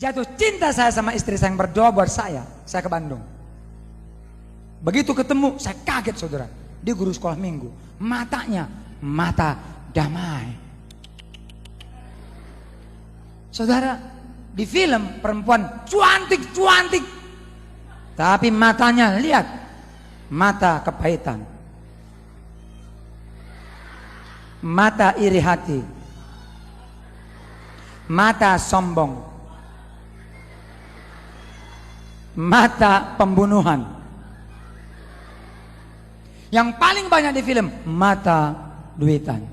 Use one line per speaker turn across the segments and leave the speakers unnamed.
Jatuh cinta saya sama istri saya yang berdoa buat saya ke Bandung. Begitu ketemu, saya kaget saudara. Dia guru sekolah minggu. Matanya, mata damai. Saudara, di film perempuan cantik. Tapi matanya, lihat. Mata kepahitan. Mata iri hati. Mata sombong. Mata pembunuhan. Yang paling banyak di film, mata duitan.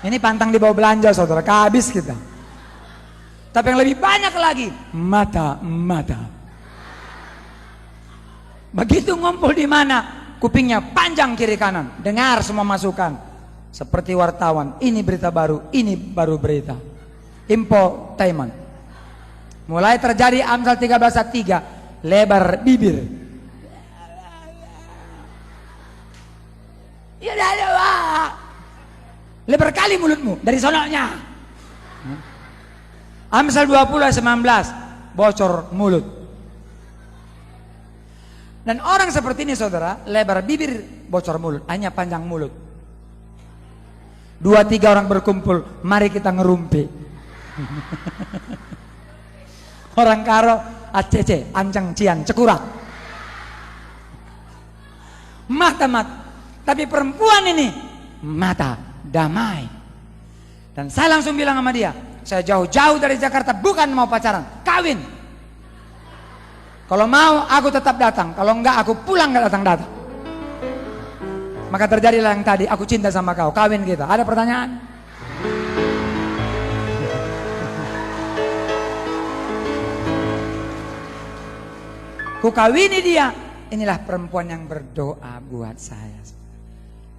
Ini pantang dibawa belanja saudara, kehabis kita. Tapi yang lebih banyak lagi, mata. Begitu ngumpul di mana, kupingnya panjang kiri kanan, dengar semua masukan. Seperti wartawan, ini berita baru, ini baru berita. Infotainment. Mulai terjadi Amsal 13 ayat 3, lebar bibir. Ya dah, lebar kali mulutmu dari sononya. Amsal 20 ayat 19, bocor mulut. Dan orang seperti ini saudara, lebar bibir, bocor mulut, hanya panjang mulut. 2-3 orang berkumpul, mari kita ngerumpi. Orang karo, acece, ancang cian, cekurak. Mata. Tapi perempuan ini, mata damai. Dan saya langsung bilang sama dia, saya jauh-jauh dari Jakarta, bukan mau pacaran, kawin. Kalau mau aku tetap datang, kalau enggak aku pulang enggak datang. Maka terjadilah yang tadi, aku cinta sama kau, kawin kita. Ada pertanyaan? Ku kawini dia. Inilah perempuan yang berdoa buat saya.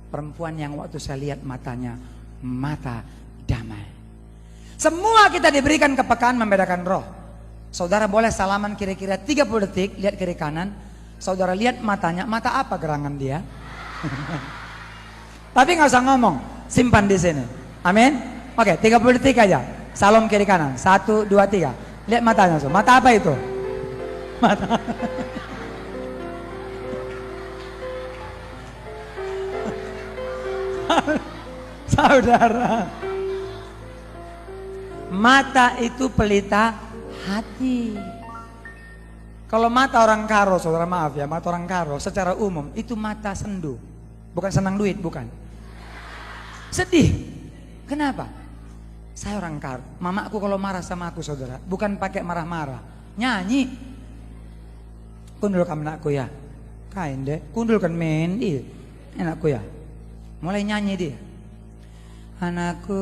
Perempuan yang waktu saya lihat matanya, mata damai. Semua kita diberikan kepekaan membedakan roh. Saudara boleh salaman kira-kira 30 detik, lihat kiri kanan. Saudara lihat matanya, mata apa gerangan dia? Tapi nggak usah ngomong, simpan di sini. Amin. Oke, 30 detik aja. Salam kiri kanan. 1, 2, 3. Lihat matanya, so. Mata apa itu? Mata. Saudara, mata itu pelita hati. Kalau mata orang karo, saudara maaf ya, mata orang karo secara umum itu mata sendu, bukan senang duit, bukan. Sedih. Kenapa? Saya orang karo. Mamaku kalau marah sama aku saudara, bukan pakai marah-marah, nyanyi. Kundulkan anakku ya, kain deh, kundulkan mendi, anakku ya. Mulai nyanyi dia. Anakku,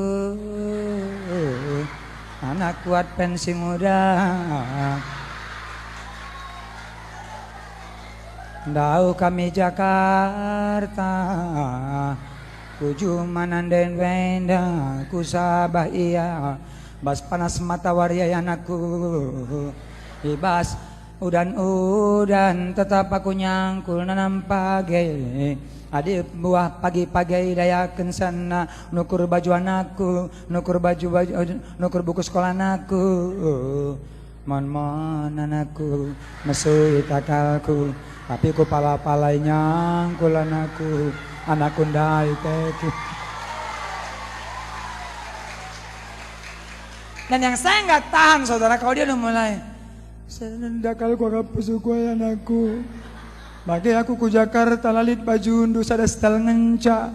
anak kuat pensi muda, Dau kami Jakarta, kujuman anden wenda, ku sabah iya, bas panas mata waria anakku, ibas udan tetap aku nyangkul nanam pagi. Adik buah pagi-pagi dayakeun sana, nukur baju anakku, nukur nukur buku sekolah anakku. Mon anakku, mesui takalku, tapi ku pala-palai nyangkul anakku ndai teku. Dan yang saya nggak tahan saudara, kalau dia udah mulai, saya dakal ku hapus ku anakku. Bagi aku ku Jakarta lalit baju undu sada setel ngenca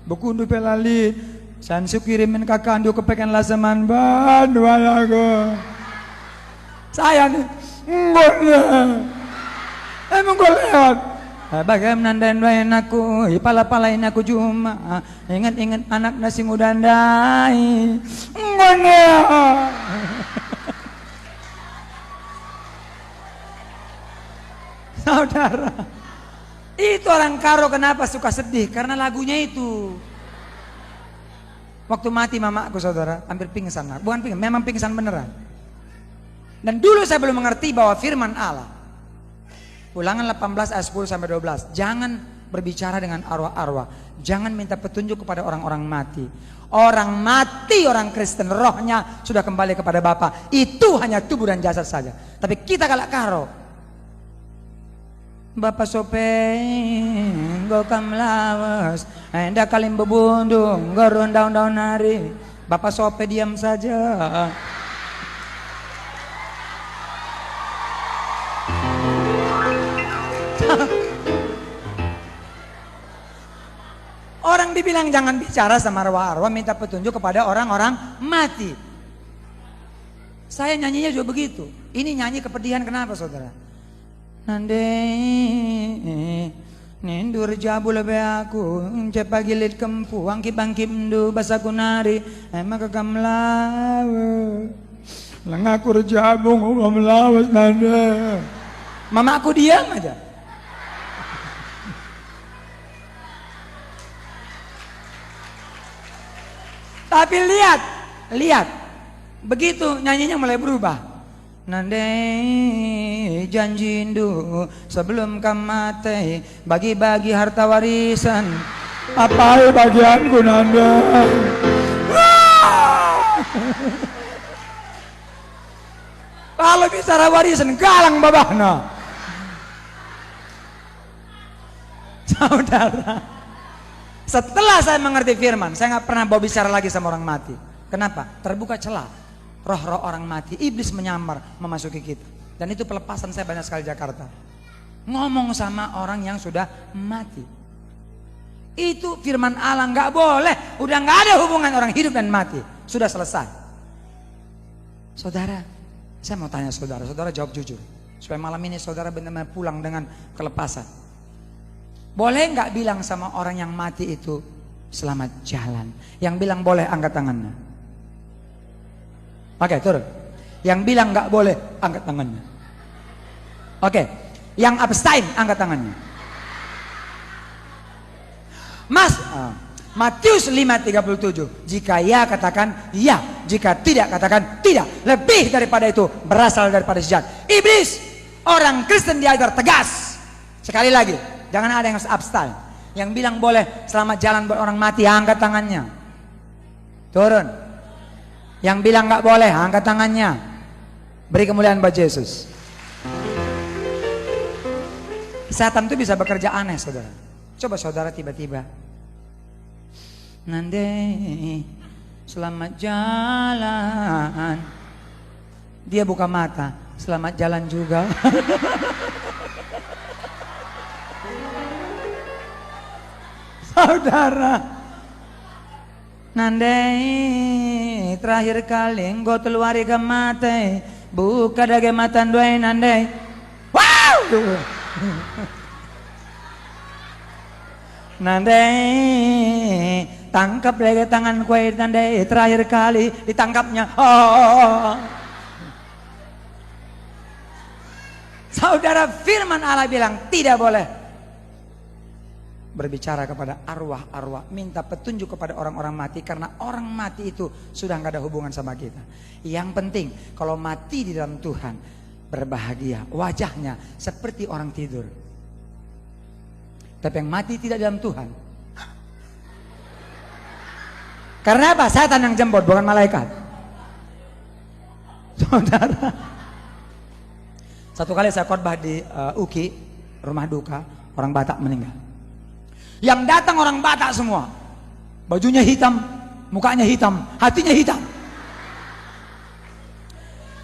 buku undu pelalit sansu kirimin kakak andu kepekan laseman bandu aku saya nih emang gue lewat bagaimana nandain doain aku pala-palain aku cuma ingat-ingat anak nasi mudandai saudara, itu orang karo kenapa suka sedih? Karena lagunya itu. Waktu mati mamaku saudara, hampir pingsan. Bukan pingsan, memang pingsan beneran. Dan dulu saya belum mengerti bahwa firman Allah, Ulangan 18 ayat 10 sampai 12, jangan berbicara dengan arwah-arwah. Jangan minta petunjuk kepada orang-orang mati. Orang mati, orang Kristen, rohnya sudah kembali kepada Bapa. Itu hanya tubuh dan jasad saja. Tapi kita galak karo. Bapak sope, go kam lawas, enda kalim bebundung, go daun-daun nari. Bapak sope diam saja. Orang dibilang jangan bicara sama arwah-arwah, minta petunjuk kepada orang-orang mati. Saya nyanyinya juga begitu. Ini nyanyi kepedihan, kenapa saudara? Nande nindur jabu lebe aku cepa gilit kempu angki bangki mdu basaku nari emang kekam lawe lengaku jabu ngom lawas nande. Mama aku diam aja. Tapi lihat, begitu nyanyinya mulai berubah. Nandai janji indu sebelum kamate bagi-bagi harta warisan. Apa bagianku nanda? Kalau bicara warisan galang babahna. Saudara, setelah saya mengerti firman, saya nggak pernah mau bicara lagi sama orang mati. Kenapa? Terbuka celah. Roh-roh orang mati, iblis menyamar memasuki kita. Dan itu pelepasan saya banyak sekali di Jakarta. Ngomong sama orang yang sudah mati. Itu firman Allah, nggak boleh. Udah nggak ada hubungan orang hidup dan mati. Sudah selesai. Saudara, saya mau tanya saudara jawab jujur. Supaya malam ini saudara benar-benar pulang dengan kelepasan. Boleh nggak bilang sama orang yang mati itu selamat jalan? Yang bilang boleh angkat tangannya. Oke, turun. Yang bilang nggak boleh angkat tangannya. Oke, yang abstain angkat tangannya. Matius 5:37. Jika ya katakan ya, jika tidak katakan tidak. Lebih daripada itu berasal daripada sejat. Iblis, orang Kristen diajar tegas. Sekali lagi, jangan ada yang abstain. Yang bilang boleh selamat jalan buat orang mati, angkat tangannya. Turun. Yang bilang nggak boleh, angkat tangannya. Beri kemuliaan buat Yesus. Setan itu bisa bekerja aneh, saudara. Coba saudara tiba-tiba, Nande, selamat jalan. Dia buka mata, selamat jalan juga. Saudara, Nandai terakhir kali engkau teluari ke mata, buka dage mata dua nandai. Wow! Nandai tangkap lagi tangan kue nandai terakhir kali ditangkapnya. Oh. Saudara, firman Allah bilang tidak boleh berbicara kepada arwah-arwah, minta petunjuk kepada orang-orang mati, karena orang mati itu sudah nggak ada hubungan sama kita. Yang penting kalau mati di dalam Tuhan, berbahagia, wajahnya seperti orang tidur. Tapi yang mati tidak dalam Tuhan, karena apa? Setan yang jemput, bukan malaikat. Saudara, satu kali saya khotbah di UKI, rumah duka, orang Batak meninggal. Yang datang orang Batak semua, bajunya hitam, mukanya hitam, hatinya hitam.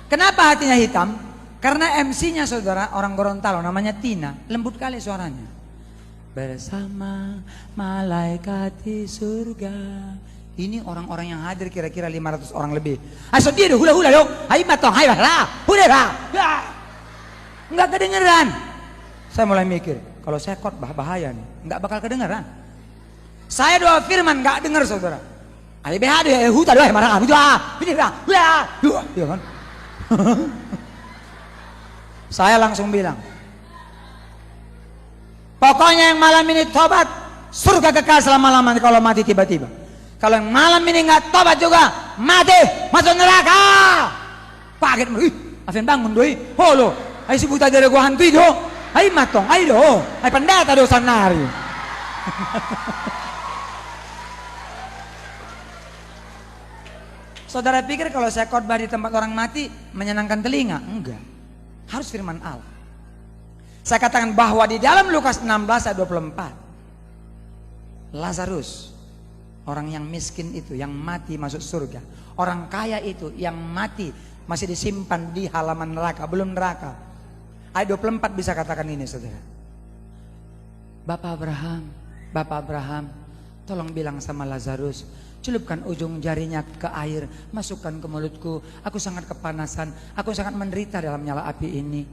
Kenapa hatinya hitam? Karena MC-nya saudara orang Gorontalo, namanya Tina, lembut kali suaranya. Bersama malaikat di surga. Ini orang-orang yang hadir kira-kira 500 orang lebih. Ayo dia hula-hula dong, ayo matong, ayo lah, hula. Nggak kedengeran. Saya mulai mikir, kalau saya khotbah bahaya nih, nggak bakal kedengeran. Saya doa firman nggak dengar saudara. Ayo behade, huta doa marah, ini lah, ya kan? Saya langsung bilang, pokoknya yang malam ini tobat, surga kekal selama-lamanya kalau mati tiba-tiba. Kalau yang malam ini nggak tobat juga, mati, masuk neraka. Paket, Afin bangun doi, holo, ayo si buta dari gua hantu itu. Ay matong, ay do, ay pendeta do sanari. Saudara pikir kalau saya khotbah di tempat orang mati menyenangkan telinga? Enggak. Harus firman Allah. Saya katakan bahwa di dalam Lukas 16 ayat 24, Lazarus, orang yang miskin itu yang mati masuk surga. Orang kaya itu yang mati masih disimpan di halaman neraka, belum neraka. Ayat 24 bisa katakan ini, saudara. Bapak Abraham, tolong bilang sama Lazarus, celupkan ujung jarinya ke air, masukkan ke mulutku. Aku sangat kepanasan, aku sangat menderita dalam nyala api ini.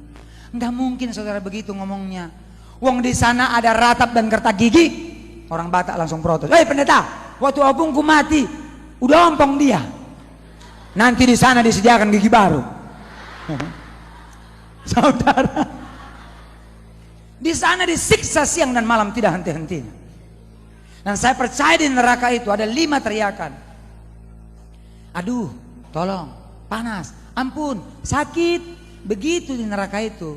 Enggak mungkin saudara begitu ngomongnya. Wong di sana ada ratap dan kertak gigi. Orang Batak langsung protes. Hei pendeta, waktu opungku mati, udah ompong dia. Nanti di sana disediakan gigi baru. Saudara, di sana disiksa siang dan malam tidak henti-hentinya. Dan saya percaya di neraka itu ada 5 teriakan. Aduh, tolong, panas, ampun, sakit. Begitu di neraka itu.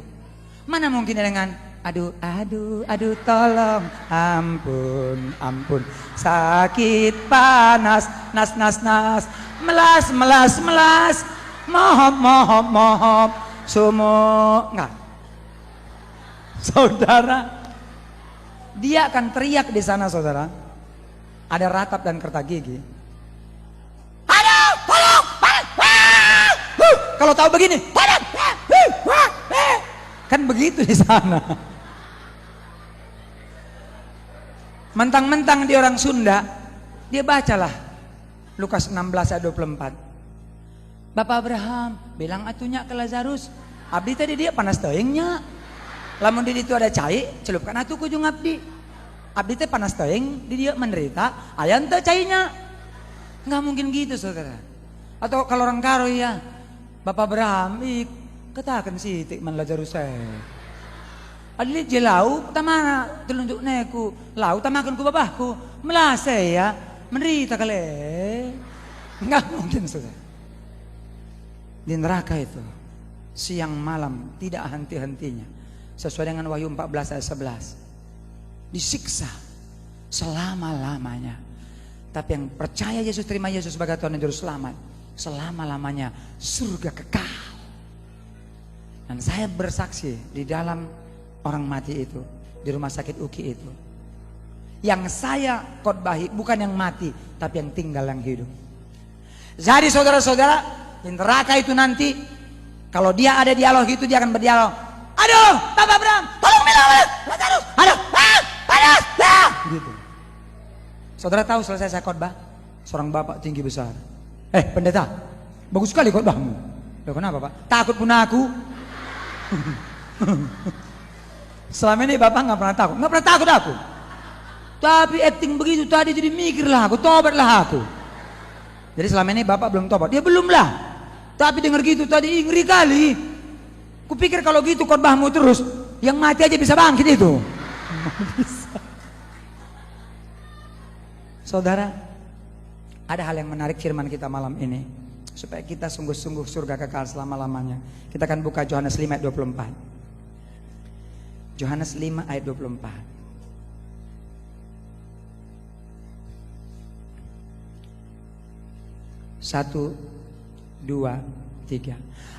Mana mungkin dengan aduh, tolong, ampun, sakit, panas, nas, melas, mohop, sumo. Enggak. Saudara, dia akan teriak di sana, saudara. Ada ratap dan kertak gigi. Aduh, tolong! Kalau tahu begini, kan begitu di sana. Mentang-mentang dia orang Sunda, dia bacalah Lukas 16 ayat 24. Bapak Abraham bilang atunya ke Lazarus, abdi tadi dia panas teingnya. Lamun di itu ada cai, celupkan atuh ku ujung abdi. Abdi teh panas teing, di dia menderita, ayan teh cainya. Nggak mungkin gitu, saudara. Atau kalau orang karo ya, Bapak Abraham, katakan sih tikman Lazarus saya. Adili jelau, tamana telunjuk neku, lau tamakan ku babahku, melase ya, menderita kali. Nggak mungkin, saudara. Di neraka itu, siang malam tidak henti-hentinya. Sesuai dengan Wahyu 14 ayat 11. Disiksa selama-lamanya. Tapi yang percaya Yesus, terima Yesus sebagai Tuhan dan Juru Selamat, selama-lamanya surga kekal. Dan saya bersaksi di dalam orang mati itu, di rumah sakit UKI itu, yang saya khotbahi bukan yang mati, tapi yang tinggal, yang hidup. Jadi saudara-saudara, di neraka itu nanti, kalau dia ada dialog itu, dia akan berdialog. Aduh, Bapak Abraham, tolong bilang, Lazarus, aduh, panas, gitu. Saudara tahu selesai saya khotbah, seorang bapak tinggi besar. Pendeta, bagus sekali khotbahmu. Loh, kenapa Pak? Takut pun aku. Selama ini bapak nggak pernah takut aku. Tapi acting begitu tadi jadi mikirlah aku, tobatlah aku. Jadi selama ini bapak belum tobat, dia belum lah. Tapi dengar gitu tadi ngeri kali. Kupikir kalau gitu khotbahmu terus, yang mati aja bisa bangkit itu. Bisa. Saudara, ada hal yang menarik firman kita malam ini, supaya kita sungguh-sungguh surga kekal selama-lamanya. Kita akan buka Yohanes 5 ayat 24. Yohanes 5 ayat 24. Satu, dua, tiga.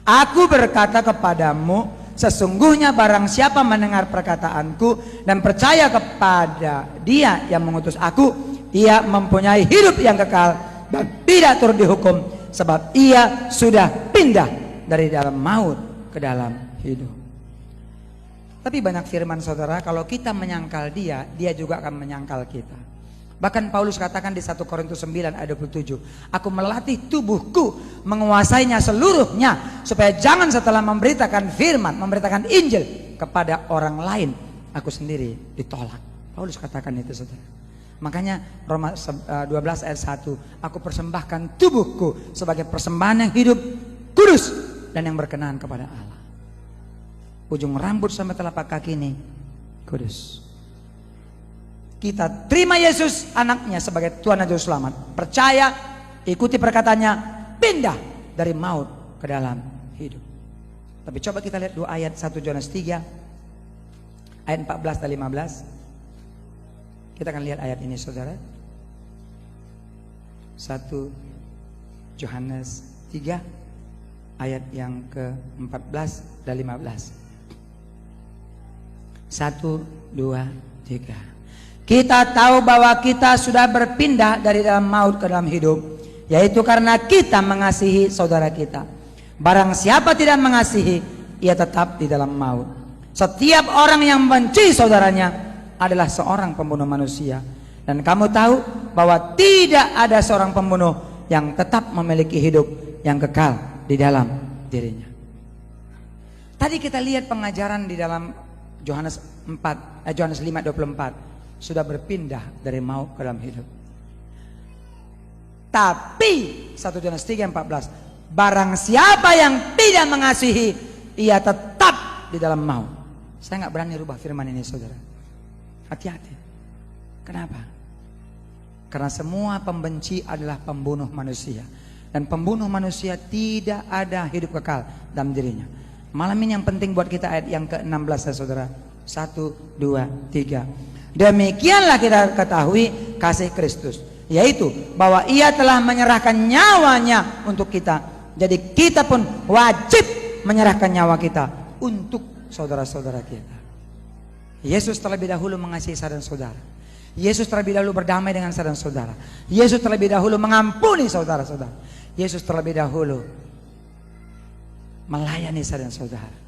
Aku berkata kepadamu, sesungguhnya barang siapa mendengar perkataanku dan percaya kepada Dia yang mengutus aku, ia mempunyai hidup yang kekal dan tidak turut dihukum, sebab ia sudah pindah dari dalam maut ke dalam hidup. Tapi banyak firman saudara, kalau kita menyangkal Dia, Dia juga akan menyangkal kita. Bahkan Paulus katakan di 1 Korintus 9 ayat 27, aku melatih tubuhku menguasainya seluruhnya, supaya jangan setelah memberitakan firman, memberitakan Injil kepada orang lain, aku sendiri ditolak. Paulus katakan itu, saudara. Makanya Roma 12 ayat 1, aku persembahkan tubuhku sebagai persembahan yang hidup, kudus, dan yang berkenan kepada Allah. Ujung rambut sampai telapak kaki ini kudus. Kita terima Yesus anaknya sebagai Tuhan dan Juru Selamat, percaya, ikuti perkataannya, pindah dari maut ke dalam hidup. Tapi coba kita lihat 2 ayat, 1 Yohanes 3 ayat 14 dan 15. Kita akan lihat ayat ini saudara. 1 Yohanes 3 ayat yang ke-14 dan 15. 1, 2, 3. Kita tahu bahwa kita sudah berpindah dari dalam maut ke dalam hidup, yaitu karena kita mengasihi saudara kita. Barang siapa tidak mengasihi, ia tetap di dalam maut. Setiap orang yang membenci saudaranya adalah seorang pembunuh manusia. Dan kamu tahu bahwa tidak ada seorang pembunuh yang tetap memiliki hidup yang kekal di dalam dirinya. Tadi kita lihat pengajaran di dalam Yohanes 5:24 sudah berpindah dari maut ke dalam hidup. Tapi 1 Yohanes 3:14, barang siapa yang tidak mengasihi, ia tetap di dalam maut. Saya nggak berani rubah firman ini saudara. Hati-hati. Kenapa? Karena semua pembenci adalah pembunuh manusia. Dan pembunuh manusia tidak ada hidup kekal dalam dirinya. Malam ini yang penting buat kita ayat yang ke-16 ya saudara. 1, 2, 3. Demikianlah kita ketahui kasih Kristus, yaitu bahwa ia telah menyerahkan nyawanya untuk kita. Jadi kita pun wajib menyerahkan nyawa kita untuk saudara-saudara kita. Yesus terlebih dahulu mengasihi saudara-saudara. Yesus terlebih dahulu berdamai dengan saudara-saudara. Yesus terlebih dahulu mengampuni saudara-saudara. Yesus terlebih dahulu melayani saudara-saudara.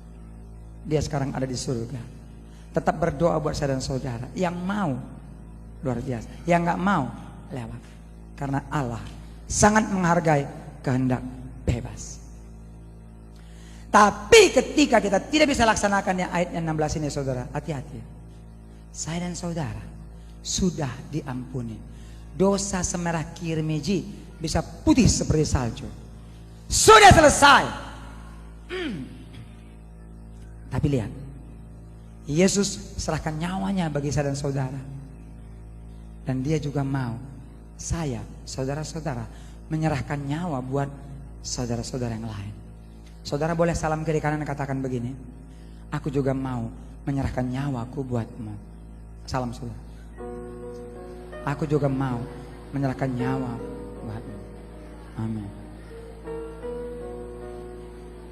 Dia sekarang ada di surga. Tetap berdoa buat saudara-saudara. Yang mau luar biasa, yang nggak mau lewat. Karena Allah sangat menghargai kehendak bebas. Tapi ketika kita tidak bisa laksanakannya, ayat yang 16 ini saudara, hati-hati. Saya dan saudara sudah diampuni. Dosa semerah kirmiji bisa putih seperti salju. Sudah selesai. Tapi lihat, Yesus serahkan nyawanya bagi saya dan saudara. Dan dia juga mau saya, saudara-saudara, menyerahkan nyawa buat saudara-saudara yang lain. Saudara boleh salam kiri kanan dan katakan begini, aku juga mau menyerahkan nyawaku buatmu. Salam saudara. Aku juga mau menyerahkan nyawa buatmu. Amin.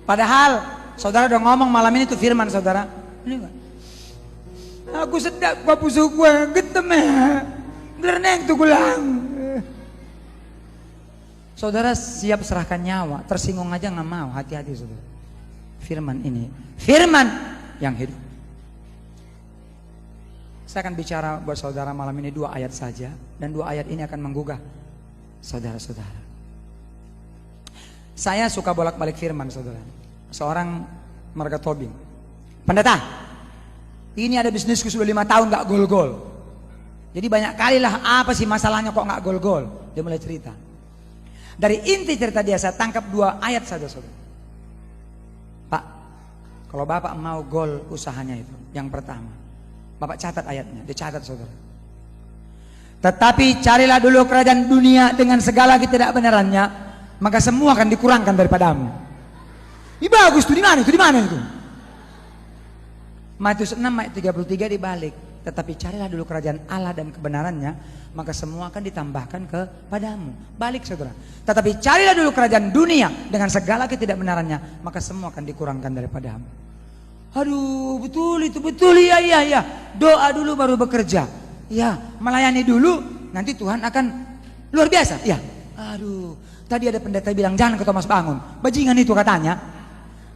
Padahal saudara udah ngomong malam ini tuh firman saudara. Ini enggak? Aku sedap gua pusuk gua getem ya. Berneng tuh gulang. Saudara siap serahkan nyawa, tersinggung aja nggak mau, hati-hati saudara. Firman ini, firman yang hidup. Saya akan bicara buat saudara malam ini 2 ayat saja, dan 2 ayat ini akan menggugah saudara-saudara. Saya suka bolak-balik firman saudara. Seorang marga Tobing, pendeta, ini ada bisnisku sudah 5 tahun nggak gol-gol. Jadi banyak kali lah, apa sih masalahnya kok nggak gol-gol? Dia mulai cerita. Dari inti cerita dia saya tangkap 2 ayat saja saudara. Pak, kalau bapak mau gol usahanya itu, yang pertama, bapak catat ayatnya, dicatat saudara. Tetapi carilah dulu kerajaan dunia dengan segala ketidakbenarannya, maka semua akan dikurangkan daripadamu. Ini bagus tuh, di mana itu? Di mana itu? Matius 6 ayat 33 dibalik. Tetapi carilah dulu kerajaan Allah dan kebenarannya, maka semua akan ditambahkan kepadamu. Balik saudara. Tetapi carilah dulu kerajaan dunia dengan segala ketidakbenarannya, maka semua akan dikurangkan daripadamu. Aduh, betul itu, betul ya. Doa dulu baru bekerja. Ya, melayani dulu, nanti Tuhan akan luar biasa. Ya. Aduh, tadi ada pendeta bilang jangan ke Thomas Bangun. Bajingan itu katanya.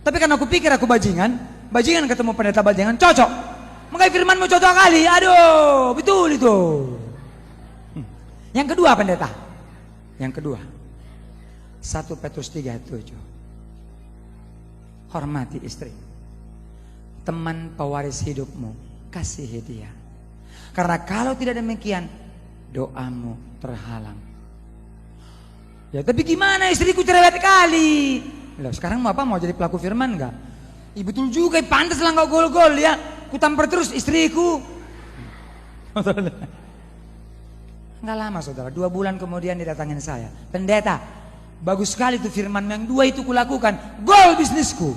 Tapi karena aku pikir aku bajingan ketemu pendeta bajingan cocok. Makanya firmanmu cocok kali. Aduh, betul itu. Yang kedua pendeta. Yang kedua, 1 Petrus 3:7. Hormati istri. Teman pewaris hidupmu, kasihi dia. Karena kalau tidak demikian, doamu terhalang. Ya tapi gimana, istriku cerewet kali. Loh, sekarang mau apa? Mau jadi pelaku firman enggak? Betul juga, pantas lah enggak gol-gol ya. Ku tampar terus istriku. Enggak lama saudara, 2 bulan kemudian didatangin saya. Pendeta, bagus sekali tuh firman, yang 2 itu kulakukan. Gol bisnisku.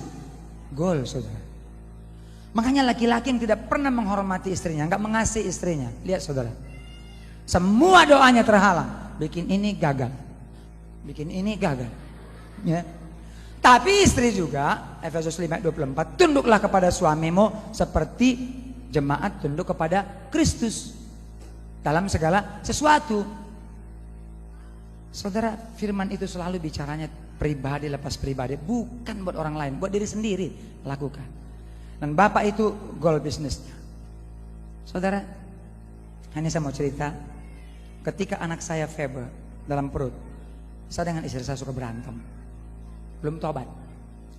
Gol saudara. Makanya laki-laki yang tidak pernah menghormati istrinya, enggak mengasihi istrinya. Lihat saudara, Semua doanya terhalang. Bikin ini gagal. Bikin ini gagal. Ya. Tapi istri juga, Efesus 5:24, tunduklah kepada suamimu seperti jemaat tunduk kepada Kristus dalam segala sesuatu. Saudara, firman itu selalu bicaranya pribadi lepas pribadi, bukan buat orang lain, buat diri sendiri lakukan. Dan Bapak itu goal bisnisnya. Saudara, hanya saya mau cerita, ketika anak saya Faber dalam perut, saya dengan istri saya suka berantem, belum tobat.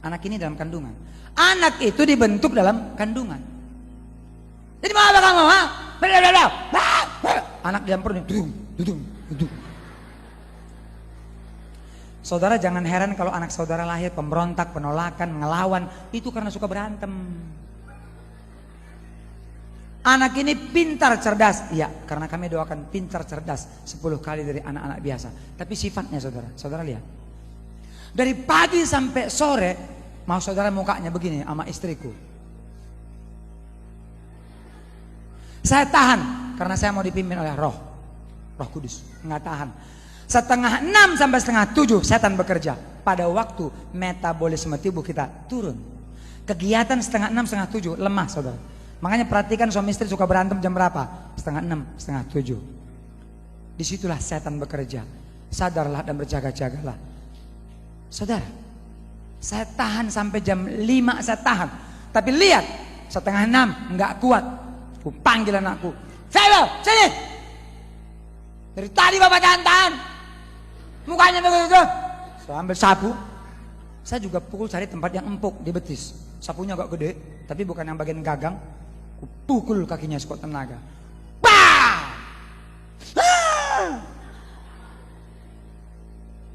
Anak ini dalam kandungan, anak itu dibentuk dalam kandungan. Jadi mau apa kamu? Anak dalam perut ini, dudung. Saudara jangan heran kalau anak saudara lahir pemberontak, penolakan, ngelawan, itu karena suka berantem. Anak ini pintar cerdas, iya, karena kami doakan pintar cerdas 10 kali dari anak-anak biasa. Tapi sifatnya saudara lihat, dari pagi sampai sore, mau saudara mukanya begini sama istriku. Saya tahan karena saya mau dipimpin oleh Roh Kudus, nggak tahan. 5:30 sampai 6:30 setan bekerja. Pada waktu metabolisme tubuh kita turun, kegiatan 5:30, 6:30 lemah saudara. Makanya perhatikan suami istri suka berantem jam berapa? 5:30, 6:30. Disitulah setan bekerja. Sadarlah dan berjaga-jagalah. Saudara, saya tahan sampai jam 5, saya tahan. Tapi lihat, 5:30 nggak kuat. Aku panggil anakku, Febo, sini. Dari tadi bapak tahan. Mukanya begitu. Saya ambil sapu. Saya juga pukul cari tempat yang empuk di betis. Sapunya agak gede, tapi bukan yang bagian gagang. Aku pukul kakinya sekuat tenaga. Bah!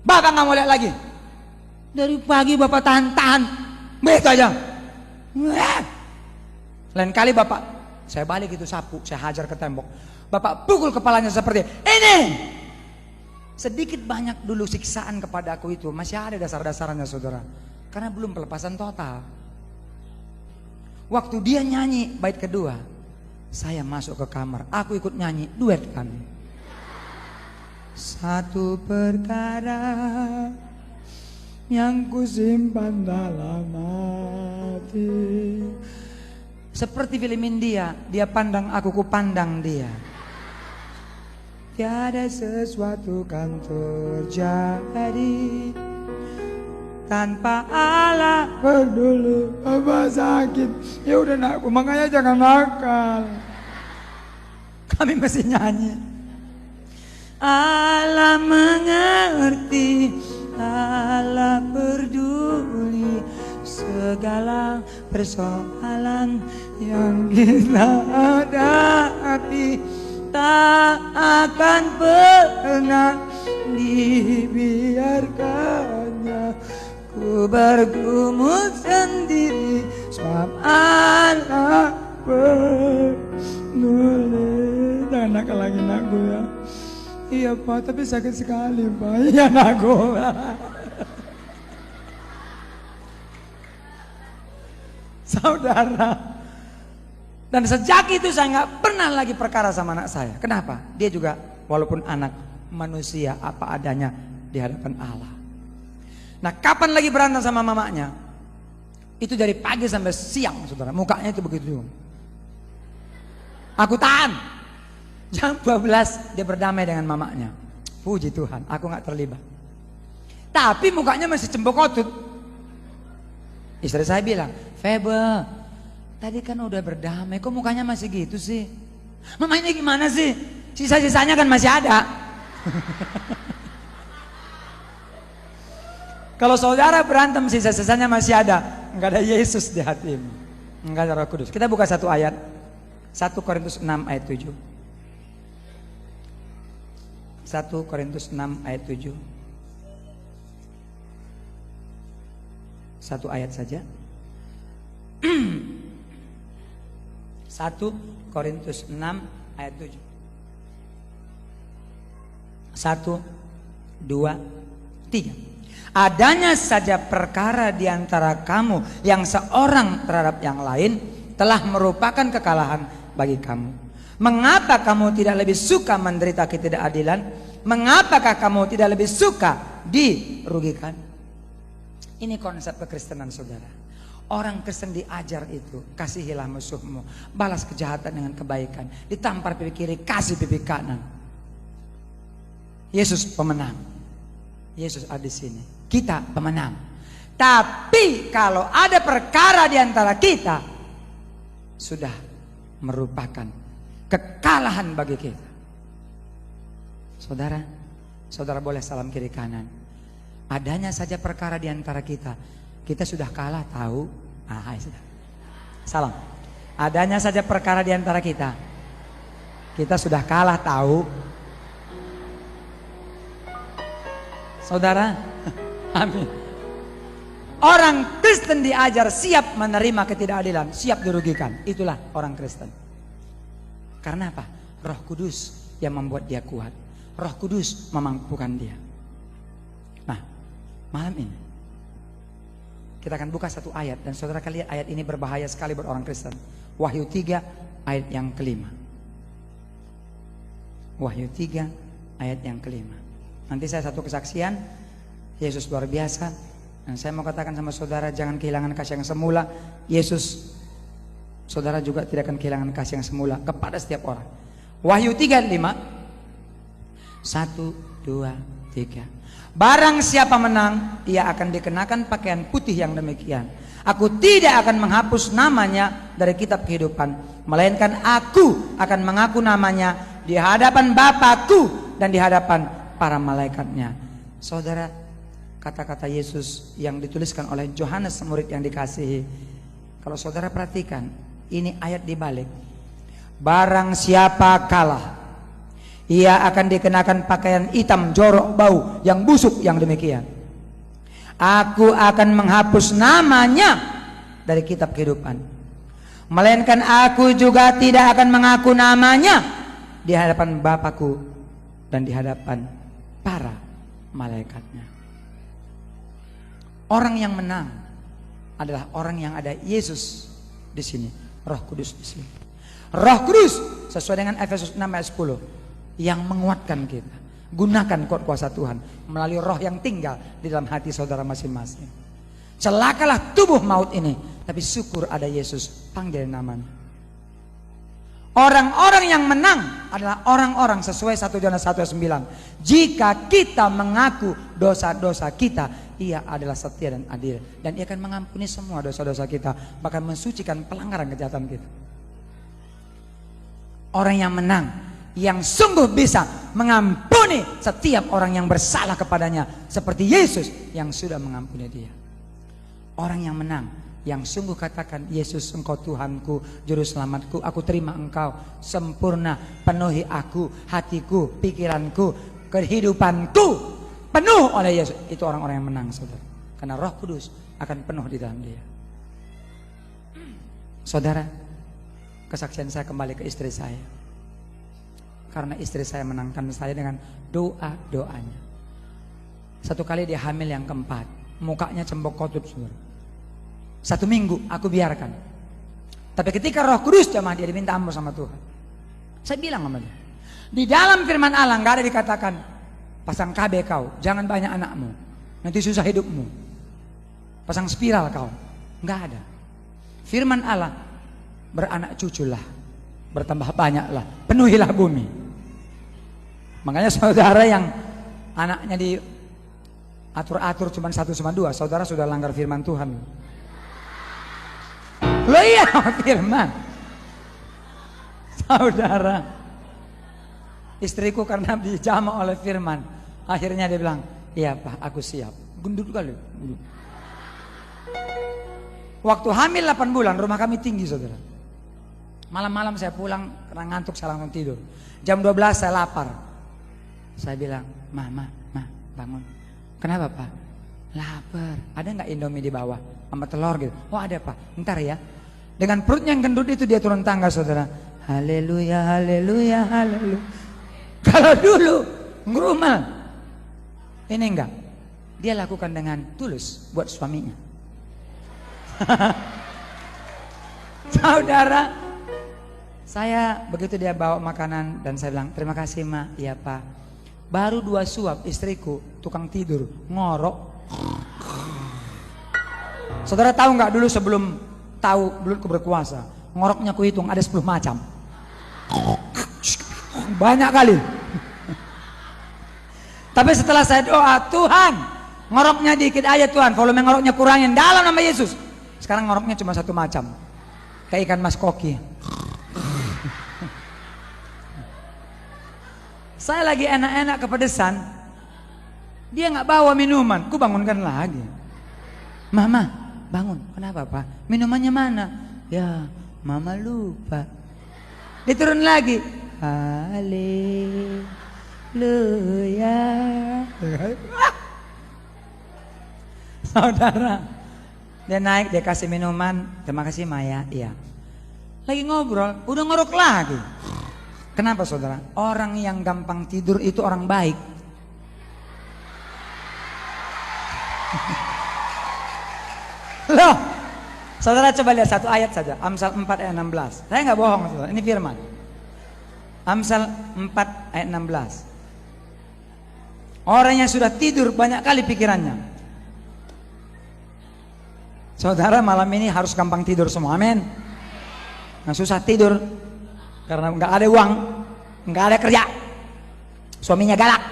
Bapak nggak mau lihat lagi. Dari pagi bapak tahan. Begitu aja. Lain kali bapak, saya balik itu sapu, saya hajar ke tembok. Bapak pukul kepalanya seperti ini. Sedikit banyak dulu siksaan kepada aku itu masih ada dasar-dasarnya saudara. Karena belum pelepasan total. Waktu dia nyanyi bait kedua, saya masuk ke kamar, aku ikut nyanyi, duet kami. Satu perkara yang kusimpan dalam hati. Seperti film India, dia pandang aku, ku pandang dia. Tiada sesuatu kan terjadi tanpa Allah peduli apa sakit. Ya udah nakku, makanya jangan nakal. Kami mesti nyanyi. Allah mengerti, Allah peduli segala persoalan yang kita hadapi. Tak akan pernah dibiarkannya. Ku bergumul sendiri sebab Allah peduli. Jangan nakal lagi nakku ya. Iya Pak, tapi sakit sekali Pak. Iya nakku. Saudara, dan sejak itu saya nggak pernah lagi perkara sama anak saya. Kenapa? Dia juga walaupun anak manusia apa adanya di hadapan Allah. Nah, kapan lagi berantem sama mamanya? Itu dari pagi sampai siang, saudara. Mukanya itu begitu. Aku tahan. Jam 12 dia berdamai dengan mamanya. Puji Tuhan, aku nggak terlibat. Tapi mukanya masih cembokotut. Istri saya bilang, Febe, tadi kan udah berdamai, kok mukanya masih gitu sih? Mama ini gimana sih? Sisa-sisanya kan masih ada. Kalau saudara berantem sisa-sisanya masih ada, enggak ada Yesus di hatimu, enggak ada Roh Kudus. Kita buka satu ayat, 1 Korintus 6 ayat 7. 1 Korintus 6 ayat 7. Satu ayat saja. 1 Korintus 6 ayat 7. 1, 2, 3. Adanya saja perkara di antara kamu yang seorang terhadap yang lain telah merupakan kekalahan bagi kamu. Mengapa kamu tidak lebih suka menderita ketidakadilan? Mengapakah kamu tidak lebih suka dirugikan? Ini konsep kekristenan, saudara. Orang Kristen diajar itu, kasihilah musuhmu, balas kejahatan dengan kebaikan, ditampar pipi kiri, kasih pipi kanan. Yesus pemenang. Yesus ada di sini. Kita pemenang. Tapi kalau ada perkara di antara kita, sudah merupakan kekalahan bagi kita. Saudara, saudara boleh salam kiri kanan. Adanya saja perkara di antara kita, kita sudah kalah tahu. Sudah. Salam. Adanya saja perkara di antara kita, kita sudah kalah tahu. Saudara, amin. Orang Kristen diajar siap menerima ketidakadilan, siap dirugikan. Itulah orang Kristen. Karena apa? Roh Kudus yang membuat dia kuat. Roh Kudus memampukan dia. Nah, malam ini kita akan buka satu ayat, dan saudara akan lihat ayat ini berbahaya sekali buat orang Kristen. Wahyu 3 ayat yang kelima. Wahyu 3 ayat yang kelima. Nanti saya satu kesaksian, Yesus luar biasa. Dan saya mau katakan sama saudara, jangan kehilangan kasih yang semula. Yesus, saudara juga tidak akan kehilangan kasih yang semula kepada setiap orang. Wahyu 3:5. 1, 2, 3. Barang siapa menang, ia akan dikenakan pakaian putih yang demikian. Aku tidak akan menghapus namanya dari kitab kehidupan, melainkan aku akan mengaku namanya di hadapan Bapakku dan di hadapan para malaikatnya. Saudara, kata-kata Yesus yang dituliskan oleh Yohanes, murid yang dikasihi. Kalau saudara perhatikan, ini ayat dibalik. Barang siapa kalah, ia akan dikenakan pakaian hitam jorok bau yang busuk yang demikian. Aku akan menghapus namanya dari kitab kehidupan, melainkan aku juga tidak akan mengaku namanya di hadapan Bapakku dan di hadapan para malaikatnya. Orang yang menang adalah orang yang ada Yesus di sini, Roh Kudus di sini. Roh Kudus sesuai dengan Efesus 6 ayat 10 yang menguatkan kita. Gunakan kuasa Tuhan melalui roh yang tinggal di dalam hati saudara masing-masing. Celakalah tubuh maut ini, tapi syukur ada Yesus, panggil namanya. Orang-orang yang menang adalah orang-orang sesuai 1 Yohanes 1 ayat 9. Jika kita mengaku dosa-dosa kita, ia adalah setia dan adil, dan ia akan mengampuni semua dosa-dosa kita, bahkan mensucikan pelanggaran kejahatan kita. Orang yang menang, yang sungguh bisa mengampuni setiap orang yang bersalah kepadanya, seperti Yesus yang sudah mengampuni dia. Orang yang menang, yang sungguh katakan, Yesus engkau Tuhanku, Juru Selamatku, aku terima engkau sempurna, penuhi aku, hatiku, pikiranku, kehidupanku penuh oleh Yesus. Itu orang-orang yang menang, saudara. Karena Roh Kudus akan penuh di dalam dia. Saudara, kesaksian saya kembali ke istri saya. Karena istri saya menangkan saya dengan doa-doanya. Satu kali dia hamil yang keempat, mukanya cembok kotut, saudara. 1 minggu aku biarkan. Tapi ketika Roh Kudus jamaah dia diminta ampun sama Tuhan. Saya bilang sama dia, di dalam firman Allah nggak ada dikatakan pasang KB kau, jangan banyak anakmu, nanti susah hidupmu. Pasang spiral kau, nggak ada. Firman Allah, beranak cuculah, bertambah banyaklah, penuhilah bumi. Makanya saudara yang anaknya diatur-atur cuma 1 sama 2, saudara sudah langgar firman Tuhan. Loh iya firman. Saudara, istriku karena dijamah oleh firman, akhirnya dia bilang, iya Pak, aku siap. Gendut kali. Waktu hamil 8 bulan, rumah kami tinggi, saudara. Malam-malam saya pulang karena ngantuk, saya langsung tidur. Jam 12 saya lapar. Saya bilang, Ma, bangun. Kenapa Pak? Lapar. Ada nggak Indomie di bawah sama telur gitu? Oh ada Pak. Ntar ya. Dengan perutnya yang gendut itu dia turun tangga, saudara. Haleluya, haleluya, haleluya. Kalau dulu ngerumel, ini enggak. Dia lakukan dengan tulus buat suaminya. Saudara, Saya begitu dia bawa makanan dan saya bilang, terima kasih Ma, iya Pak. Baru 2 suap istriku, tukang tidur, ngorok. Saudara tahu nggak dulu sebelum tahu belutku berkuasa, ngoroknya ku hitung ada 10 macam. Banyak kali. Tapi setelah saya doa, Tuhan, ngoroknya dikit aja Tuhan, volume ngoroknya kurangin dalam nama Yesus. Sekarang ngoroknya cuma 1 macam. Kayak ikan mas koki. Saya lagi enak-enak kepedesan, dia nggak bawa minuman, ku bangunkan lagi. Mama, bangun. Kenapa Pak? Minumannya mana? Ya, Mama lupa. Dia turun lagi. Haleluya. Saudara, dia naik, dia kasih minuman. Terima kasih Maya. Iya. Lagi ngobrol, udah ngorok lagi. Kenapa saudara? Orang yang gampang tidur itu orang baik. Loh, saudara coba lihat 1 ayat saja. Amsal 4 ayat 16. Saya nggak bohong saudara, ini firman. Amsal 4 ayat 16. Orang yang sudah tidur banyak kali pikirannya. Saudara malam ini harus gampang tidur semua, amin. Nah, susah tidur karena nggak ada uang, nggak ada kerja, suaminya galak,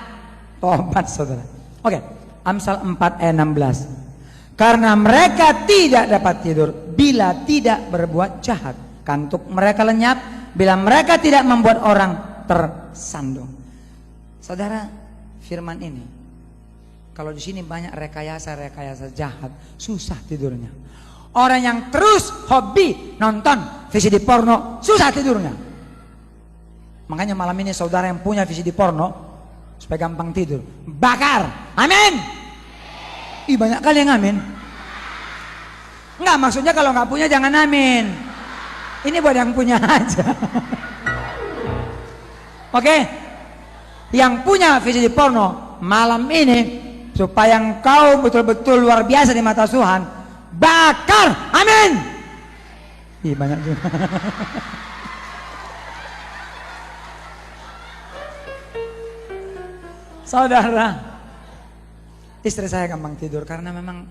tobat saudara. Oke, Amsal 4 ayat 16. Karena mereka tidak dapat tidur bila tidak berbuat jahat, kantuk mereka lenyap bila mereka tidak membuat orang tersandung. Saudara, firman ini, kalau di sini banyak rekayasa jahat, susah tidurnya. Orang yang terus hobi nonton VCD porno, susah tidurnya. Makanya malam ini saudara yang punya VCD porno, supaya gampang tidur, bakar, amin. Ih, banyak kali yang amin. Enggak, maksudnya kalau nggak punya jangan amin. Ini buat yang punya aja. Oke, yang punya VCD porno malam ini, supaya engkau betul-betul luar biasa di mata Tuhan, bakar, amin. Ih, banyak juga. Saudara, istri saya gampang tidur karena memang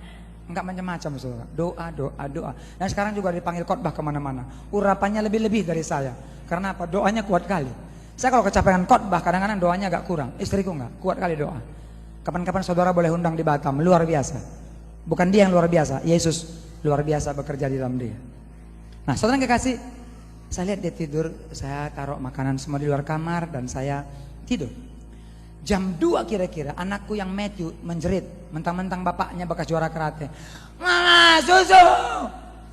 enggak macam-macam saudara. Doa. Dan sekarang juga dipanggil khotbah kemana-mana. Urapannya lebih-lebih dari saya. Karena apa? Doanya kuat kali. Saya kalau kecapean khotbah kadang-kadang doanya agak kurang. Istriku enggak, kuat kali doa. Kapan-kapan saudara boleh undang di Batam, luar biasa. Bukan dia yang luar biasa, Yesus luar biasa bekerja di dalam dia. Nah saudara yang kekasih, saya lihat dia tidur, saya taruh makanan semua di luar kamar dan saya tidur. Jam 2 kira-kira anakku yang Matthew menjerit, mentang-mentang bapaknya bekas juara karate. Mama, susu.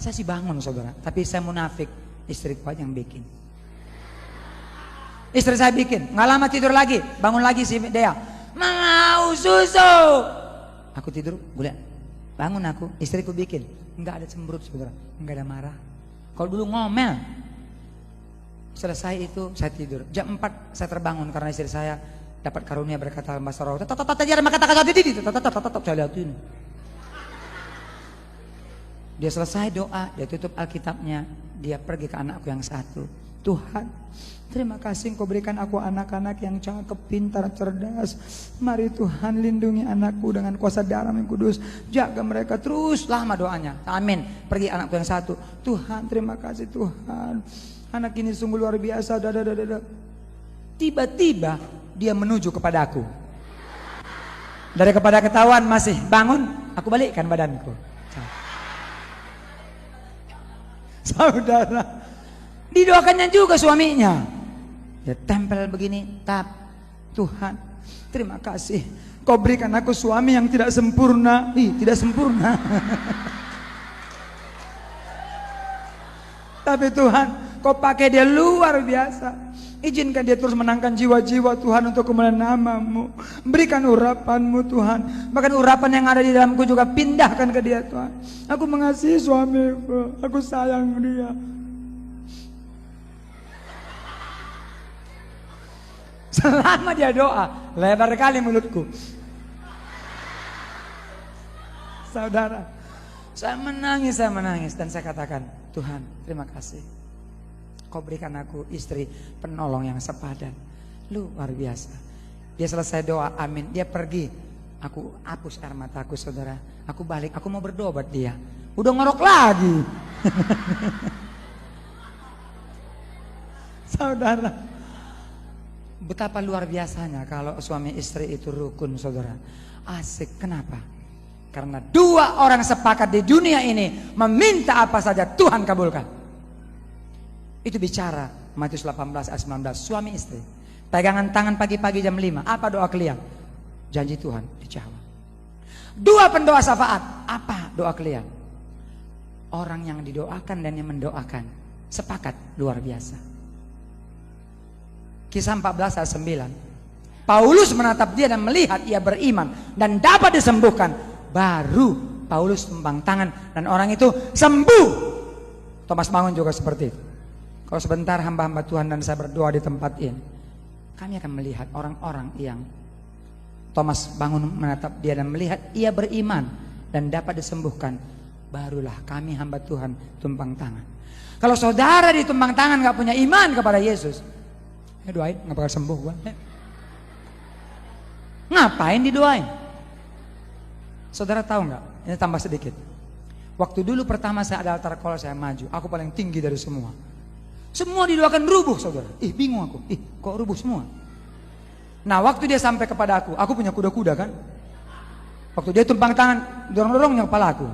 Saya sih bangun saudara, tapi saya munafik, istriku aja yang bikin. Istri saya bikin, nggak lama tidur lagi, bangun lagi si Dea. Mau susu. Aku tidur, gue lihat, bangun aku, istriku bikin. Nggak ada cemberut saudara, nggak ada marah. Kalau dulu ngomel. Selesai itu saya tidur. Jam 4 saya terbangun karena istri saya dapat karunia berkata bahasa roh. Saya lihatin. Dia selesai doa, dia tutup Alkitabnya, dia pergi ke anakku yang satu. Tuhan, terima kasih Engkau berikan aku anak-anak yang cakep, pintar, cerdas. Mari Tuhan lindungi anakku dengan kuasa darah yang kudus. Jaga mereka terus. Lama doanya. Amin. Pergi anakku yang satu. Tuhan, terima kasih Tuhan. Anak ini sungguh luar biasa. Tiba-tiba dia menuju kepadaku. Dari kepada ketahuan masih bangun, aku balikkan badanku. Saudara, didoakannya juga suaminya. Dia tempel begini, Tuhan, terima kasih. Kau berikan aku suami yang tidak sempurna. Tidak sempurna. Tapi Tuhan, Kau pakai dia luar biasa. Izinkan dia terus menangkan jiwa-jiwa Tuhan untuk kemuliaan nama-Mu. Berikan urapan-Mu Tuhan. Bahkan urapan yang ada di dalamku juga pindahkan ke dia Tuhan. Aku mengasihi suamiku, aku sayang dia. Selama dia doa, lebar kali mulutku. Saudara, saya menangis dan saya katakan, Tuhan terima kasih. Kau berikan aku istri penolong yang sepadan. Luar biasa. Dia selesai doa, amin. Dia pergi. Aku hapus air mataku, saudara. Aku balik, aku mau berdoa buat dia. Udah ngorok lagi. Saudara, betapa luar biasanya kalau suami istri itu rukun, saudara. Asik, kenapa? Karena dua orang sepakat di dunia ini meminta apa saja Tuhan kabulkan. Itu bicara Matius 18 ayat 19, suami istri pegangan tangan pagi-pagi jam 5. Apa doa kalian? Janji Tuhan dijawab. Dua pendoa syafaat. Apa doa kalian? Orang yang didoakan dan yang mendoakan sepakat, luar biasa. Kisah 14 ayat 9. Paulus menatap dia dan melihat ia beriman dan dapat disembuhkan. Baru Paulus tumpang tangan dan orang itu sembuh. Thomas Bangun juga seperti itu. Kalau sebentar hamba-hamba Tuhan dan saya berdoa di tempat ini, kami akan melihat orang-orang yang Thomas Bangun menatap dia dan melihat ia beriman dan dapat disembuhkan. Barulah kami hamba Tuhan tumpang tangan. Kalau saudara ditumpang tangan gak punya iman kepada Yesus, doain gak bakal sembuh gua. Ngapain didoain? Saudara tahu nggak? Ini tambah sedikit. Waktu dulu pertama saya ada altar call, saya maju, aku paling tinggi dari semua. Semua didoakan rubuh, saudara. Bingung aku. Kok rubuh semua? Nah, waktu dia sampai kepada aku punya kuda-kuda kan? Waktu dia tumpang tangan, dorong-dorongnya kepala aku.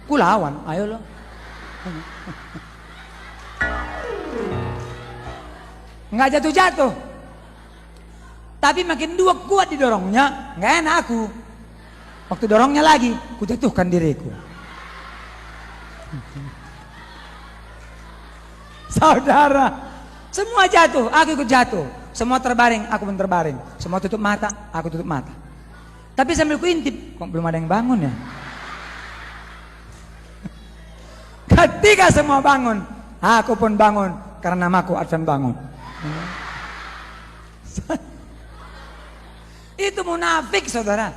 Ku lawan, ayo lo. Nggak jatuh-jatuh. Tapi makin dua kuat didorongnya, nggak enak aku. Waktu dorongnya lagi, ku jatuhkan diriku. Saudara, semua jatuh, aku ikut jatuh. Semua terbaring, aku pun terbaring. Semua tutup mata, aku tutup mata. Tapi sambil ku intip, kok belum ada yang bangun ya? Ketika semua bangun, aku pun bangun karena namaku Advent Bangun. Itu munafik, saudara.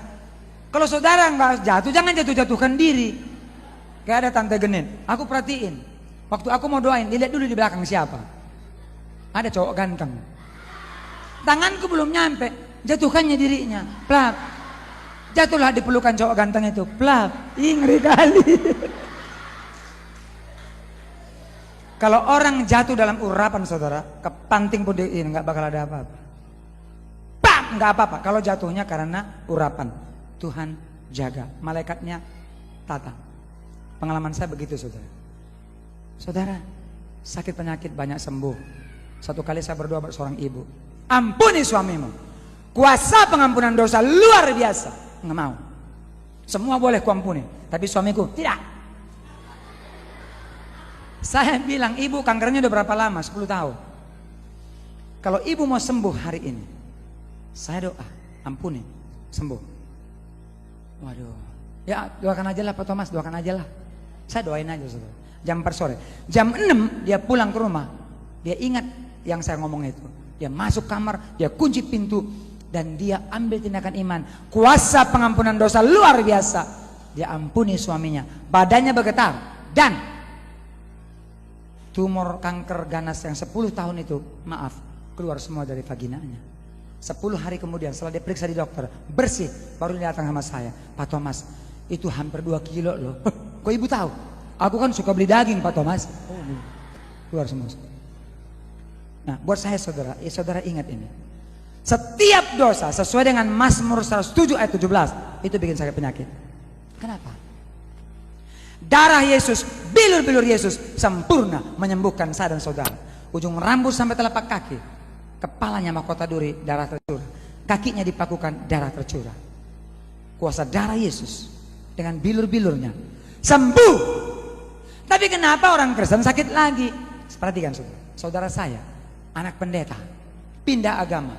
Kalau saudara nggak jatuh, jangan jatuh-jatuhkan diri. Kayak ada tante Genit, aku perhatiin. Waktu aku mau doain, dilihat dulu di belakang siapa. Ada cowok ganteng. Tanganku belum nyampe, jatuhkannya dirinya. Plap. Jatuhlah di pelukan cowok ganteng itu. Plap. Ngeri kali. Kalau orang jatuh dalam urapan, saudara, kepanting pun nggak bakal ada apa-apa. Bam, nggak apa-apa. Kalau jatuhnya karena urapan, Tuhan jaga, malaikatnya tata. Pengalaman saya begitu, saudara. Saudara, sakit penyakit banyak sembuh. Satu kali saya berdoa buat seorang ibu, ampuni suamimu. Kuasa pengampunan dosa luar biasa. Nggak mau. Semua boleh kuampuni, tapi suamiku tidak. Saya bilang, ibu kankernya udah berapa lama? 10 tahun. Kalau ibu mau sembuh hari ini, saya doa, ampuni, sembuh. Waduh, ya doakan aja lah Pak Thomas, doakan aja lah. Saya doain aja, saudara. Jam 4 sore, jam 6 dia pulang ke rumah. Dia ingat yang saya ngomong itu. Dia masuk kamar, dia kunci pintu, dan dia ambil tindakan iman. Kuasa pengampunan dosa luar biasa. Dia ampuni suaminya, badannya bergetar, dan tumor kanker ganas yang 10 tahun itu, maaf, keluar semua dari vaginanya. 10 hari kemudian setelah dia periksa di dokter, bersih, baru dia datang sama saya. Pak Thomas, itu hampir 2 kilo loh. Kok ibu tahu? Aku kan suka beli daging, Pak Thomas. Keluar semua. Nah, buat saya, saudara, saudara ingat ini. Setiap dosa sesuai dengan Mazmur 107 ayat 17 itu bikin sakit penyakit. Kenapa? Darah Yesus, bilur-bilur Yesus sempurna menyembuhkan saya dan saudara. Ujung rambut sampai telapak kaki, kepalanya mahkota duri, darah tercurah. Kakinya dipakukan, darah tercurah. Kuasa darah Yesus dengan bilur-bilurnya sembuh. Tapi kenapa orang Kristen sakit lagi? Perhatikan, saudara. Saudara saya, anak pendeta, pindah agama.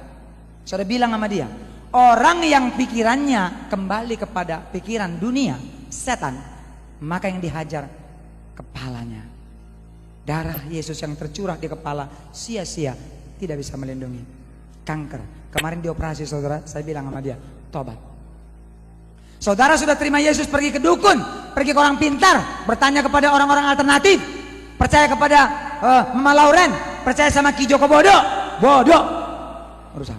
Saudara bilang sama dia, orang yang pikirannya kembali kepada pikiran dunia, setan, maka yang dihajar kepalanya. Darah Yesus yang tercurah di kepala sia-sia, tidak bisa melindungi. Kanker, kemarin dioperasi, saudara, saya bilang sama dia, tobat. Saudara sudah terima Yesus, pergi ke dukun, pergi ke orang pintar, bertanya kepada orang-orang alternatif, percaya kepada Mama Lauren, percaya sama Ki Joko bodoh, bodoh. Merusak.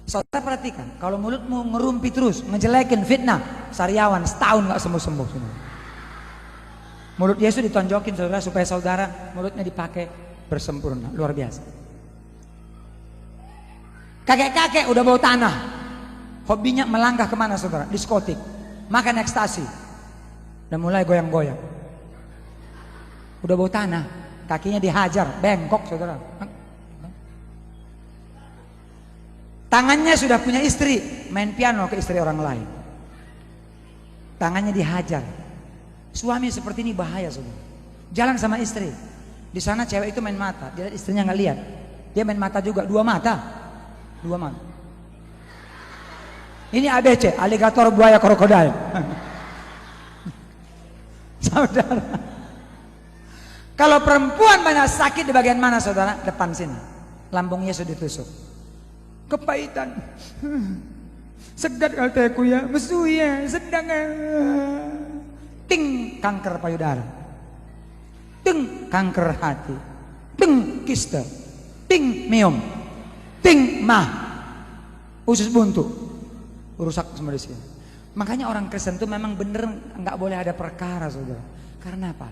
Saudara perhatikan, kalau mulutmu ngerumpi terus, ngejelekin, fitnah, sariawan setahun gak sembuh-sembuh. Mulut Yesus ditonjokin saudara, supaya saudara mulutnya dipakai bersempurna, luar biasa. Kakek-kakek udah bau tanah, hobinya melangkah kemana saudara? Diskotik, makan ekstasi, dan mulai goyang-goyang. Udah bau tanah, kakinya dihajar, bengkok saudara. Tangannya sudah punya istri, main piano ke istri orang lain. Tangannya dihajar. Suami seperti ini bahaya saudara. Jalan sama istri, di sana cewek itu main mata, dia istrinya nggak lihat, dia main mata juga, dua mata. Ini ABC, aligator, buaya, krokodil. Saudara, kalau perempuan banyak sakit di bagian mana saudara? Depan sini, lambung Yesus ditusuk. Kepahitan, segat kalteku ya, mesu ya, sedang ting kanker payudara, ting kanker hati, ting kista, ting miom, ting mah, usus buntu, rusak semua di sini. Makanya orang Kristen itu memang bener nggak boleh ada perkara saudara. Karena apa?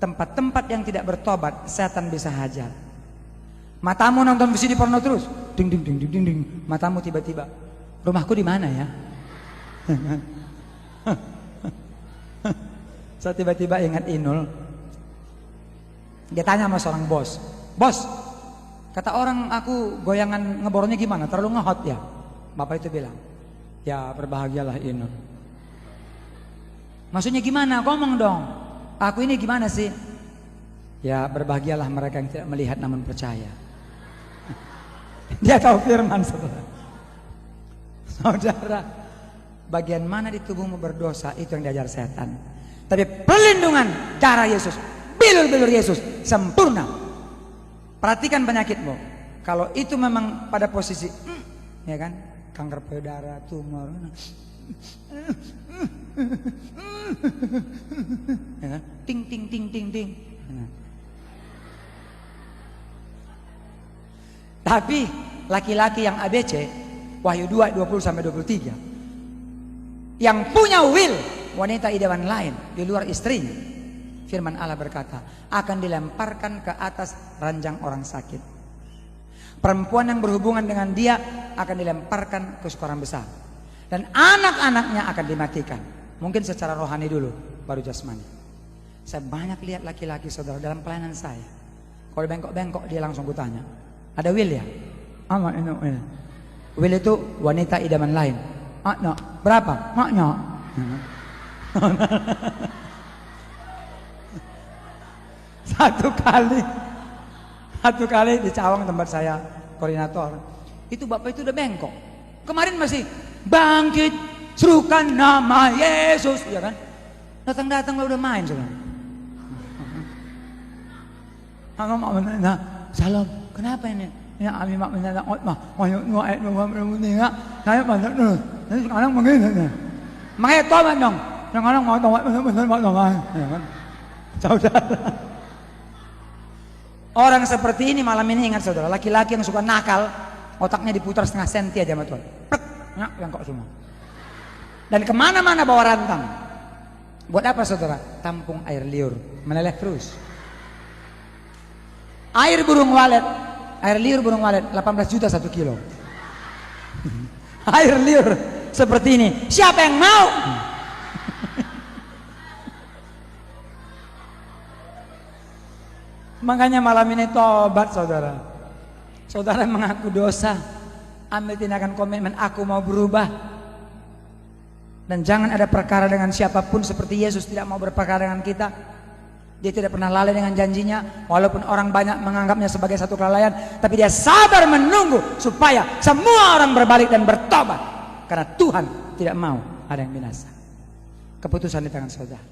Tempat-tempat yang tidak bertobat, setan bisa hajar. Matamu nonton VCD porno terus, ding ding ding ding ding ding. Matamu tiba-tiba, rumahku di mana ya? Saya tiba-tiba ingat Inul. Dia tanya sama seorang bos, bos, kata orang aku goyangan ngebornya gimana? Terlalu ngehot ya? Bapak itu bilang, ya berbahagialah Inul. Maksudnya gimana? Ngomong dong. Aku ini gimana sih? Ya berbahagialah mereka yang tidak melihat namun percaya. Dia tahu firman saudara. Saudara, bagian mana di tubuhmu berdosa itu yang diajar setan. Tapi perlindungan darah Yesus, bilur-bilur Yesus sempurna. Perhatikan penyakitmu. Kalau itu memang pada posisi, ya kan, kanker payudara, tumor, ya kan? Ting ting ting ting ting. Tapi laki-laki yang ABC, Wahyu 2, 20-23, yang punya will, wanita idaman lain di luar istrinya, firman Allah berkata, akan dilemparkan ke atas ranjang orang sakit. Perempuan yang berhubungan dengan dia akan dilemparkan ke kolam besar. Dan anak-anaknya akan dimatikan. Mungkin secara rohani dulu, baru jasmani. Saya banyak lihat laki-laki saudara dalam pelayanan saya. Kalau bengkok-bengkok dia langsung kutanya, ada will ya? Ama ini will. Will itu wanita idaman lain. No. Berapa? Maknya. Satu kali di Cawang tempat saya koordinator, itu bapak itu udah bengkok. Kemarin masih bangkit, serukan nama Yesus, ya kan? Datang lo udah main saudara. Nah, salam. Kenapa ini? Ya kami mak mendadak mah, koyo nu ayat nu mendinga, saya banyak nu. Jadi sekarang begini. Makanya tobat dong. Sekarang mau tobat benar-benar mau tobat, ya kan? Saudara. Orang seperti ini malam ini ingat saudara, laki-laki yang suka nakal, otaknya diputar setengah senti aja sama Tuhan. Plek, yang kok semua. Dan kemana-mana bawa rantang. Buat apa saudara? Tampung air liur, meleleh terus. Air liur burung walet 18 juta 1 kilo. Air liur seperti ini, siapa yang mau? Makanya malam ini tobat saudara. Saudara mengaku dosa, ambil tindakan komitmen, aku mau berubah. Dan jangan ada perkara dengan siapapun, seperti Yesus tidak mau berperkara dengan kita. Dia tidak pernah lalai dengan janjinya, walaupun orang banyak menganggapnya sebagai satu kelalaian, tapi dia sabar menunggu supaya semua orang berbalik dan bertobat. Karena Tuhan tidak mau ada yang binasa. Keputusan di tangan saudara.